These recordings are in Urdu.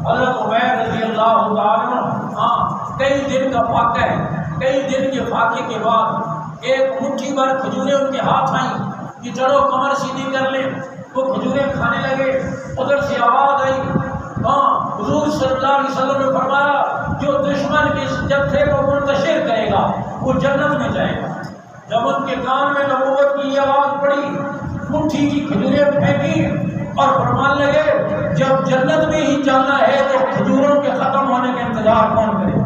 حضرت عمیر رضی اللہ تعالیٰ عنہ کئی دن کا فاقہ ہے، کئی دن کے فاقے کے بعد ایک مٹھی بھر کھجوریں ان کے ہاتھ آئیں کہ چلو کمر سیدھی کر لیں۔ وہ کھجوریں کھانے لگے، ادھر سے آواز آئی، حضور صلی اللہ علیہ وسلم نے فرمایا جو دشمن کے اس جتھے کو منتشر کرے گا وہ جنت میں جائے گا۔ جب ان کے کان میں نبوت کی یہ آواز پڑی، مٹھی کی کھجوریں پھینکی اور فرمان لگے جب جنت میں ہی جانا ہے تو کھجوروں کے ختم ہونے کا انتظار کون کرے؟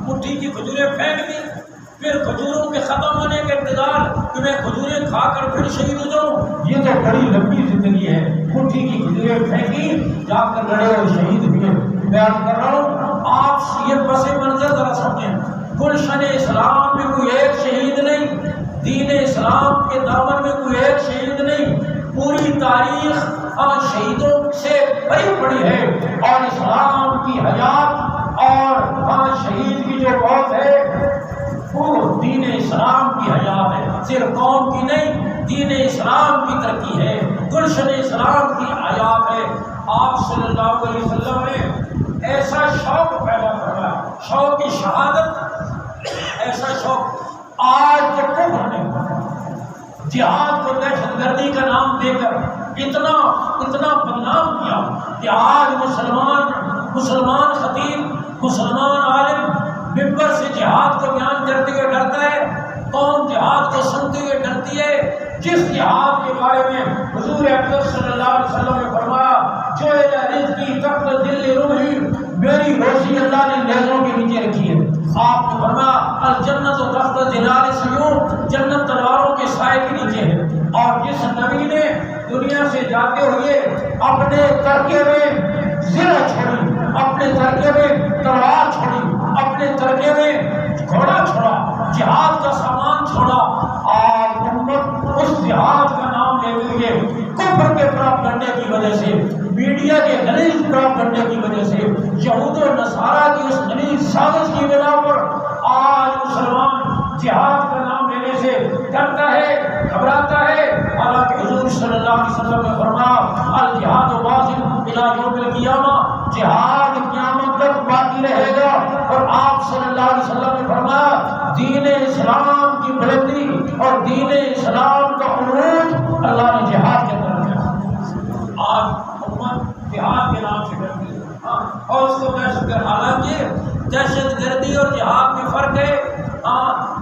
مٹھی کی کھجوریں پھینک دی، پھر کھجوروں کے ختم ہونے کا انتظار کہ میں کھجوریں کھا کر پھر شہید ہو جاؤں، یہ تو بڑی لمبی زندگی ہے۔ مٹھی کی کھجوریں پھینکی، جا کر لڑے اور شہید ہوئے۔ بیان کر رہا ہوں، آپ یہ پس منظر ذرا سمجھیں۔ گلشن اسلام میں کوئی ایک شہید نہیں، دین اسلام کے دامن میں کوئی ایک شہید نہیں، پوری تاریخ شہیدوں سے بھری پڑی ہے، اور اسلام کی حیات اور شہید کی جو موت ہے وہ دین اسلام کی حیات ہے، صرف قوم کی نہیں، دین اسلام کی ترقی ہے، گلشن اسلام کی حیات ہے۔ آپ صلی اللہ علیہ وسلم نے ایسا شوق پیدا کرا، شوق کی شہادت، ایسا شوق آج تک کفر نے جہاد کو دہشت گردی کا نام دے کر اتنا بدنام کیا کہ آج مسلمان خطیب، مسلمان عالم ممبر سے جہاد کو بیان کرتے ہوئے ڈرتا ہے، قوم جہاد کو سنتے ہوئے ڈرتی ہے۔ جس جہاد کے بارے میں حضور اکرم صلی اللہ علیہ وسلم نے فرمایا جو رزقی تقل دل روحی، میری روزی اللہ نے نیزوں کے نیچے رکھی ہے۔ آپ نے فرمایا الجنت تحت ظلال السیوف، جنت تلواروں کے سائے کے نیچے ہے۔ اور جس نبی نے دنیا سے جاتے ہوئے اپنے ترکے میں زرہ چھوڑی، اپنے ترکے میں تلوار چھوڑی، اپنے ترکے میں گھوڑا چھوڑا، جہاد کا سامان چھوڑا، اور امت اس جہاد کا نام لیتے ہوئے کفر کے پراپگنڈے کی وجہ سے، میڈیا کے غلیظ پراپگنڈے کی وجہ سے، یہود و نصارہ کی اس غلیظ سازش کی بنا پر آج مسلمان جہاد کا نام لینے سے ڈرتا ہے، گھبراتا ہے۔ حالانکہ حضور صلی اللہ علیہ وسلم نے فرمایا الجہاد واجب الی یوم القیامہ، جہاد قیامت تک باقی رہے گا۔ اور آپ صلی اللہ علیہ وسلم نے فرمایا دین اسلام کی بلندی اور دین اسلام کا عروج اللہ نے جہاد کے طرف کیا۔ آج امت جہاد کے نام سے ڈرتی ہے اور اس کو دہشت گرد، حالانکہ دہشت گردی اور جہاد میں فرق ہے۔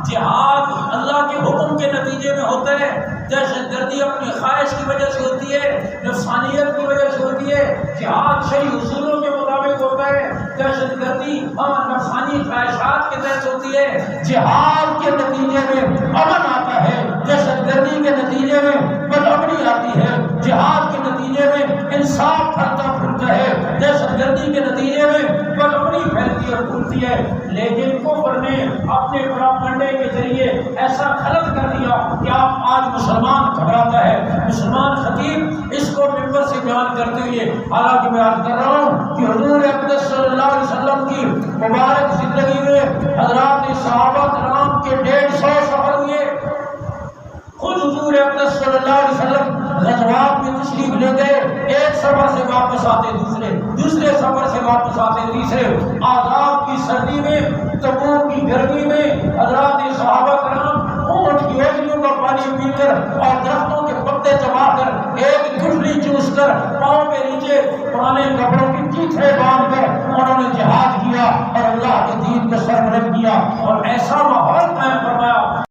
جہاد اللہ کے حکم کے نتیجے میں ہوتا ہے، دہشت گردی اپنی خواہش کی وجہ سے ہوتی ہے، نفسانیت کی وجہ سے ہوتی ہے۔ جہاد شرعی اصولوں کے مطابق ہوتا ہے، دہشت گردی نفسانی خواہشات کے تحت ہوتی ہے۔ جہاد کے نتیجے میں امن آتا ہے، دہشت گردی کے نتیجے میں بدامنی آتی ہے۔ جہاد کے نتیجے میں انصاف پھلتا پھولتا ہے، دہشت گردی کے نتیجے میں بدامنی پھیلتی اور پھولتی ہے۔ لیکن کفر نے اپنے پراپگنڈے کے ذریعے ایسا غلط کر دیا کہ آپ آج مسلمان گھبراتا ہے۔ مسلمان خطیب اس کو ممبر سے بیان کرتے ہوئے، حالانکہ میں عرض کر رہا ہوں کہ حضور اقدس صلی اللہ علیہ وسلم کی مبارک زندگی میں حضرات صحابہ کرام کے 150 سفر ہوئے۔ خود حضور اقدس صلی اللہ علیہ وسلم غزوات میں تشریف لے گئے، ایک سفر سے واپس آتے دوسرے سفر سے واپس آتے تیسرے۔ آداب کی سردی میں، تبوک کی گرمی میں حضرات صحابہ کرام اونٹ کی اوجڑیوں کا پانی پی کر اور درختوں کے پتے چبا کر ایک گٹھلی چوس کر پاؤں کے نیچے پرانے کپڑوں کی چیتھے باندھ کر انہوں نے جہاد کیا اور اللہ کے دین کو سربلند کیا، اور ایسا ماحول قائم فرمایا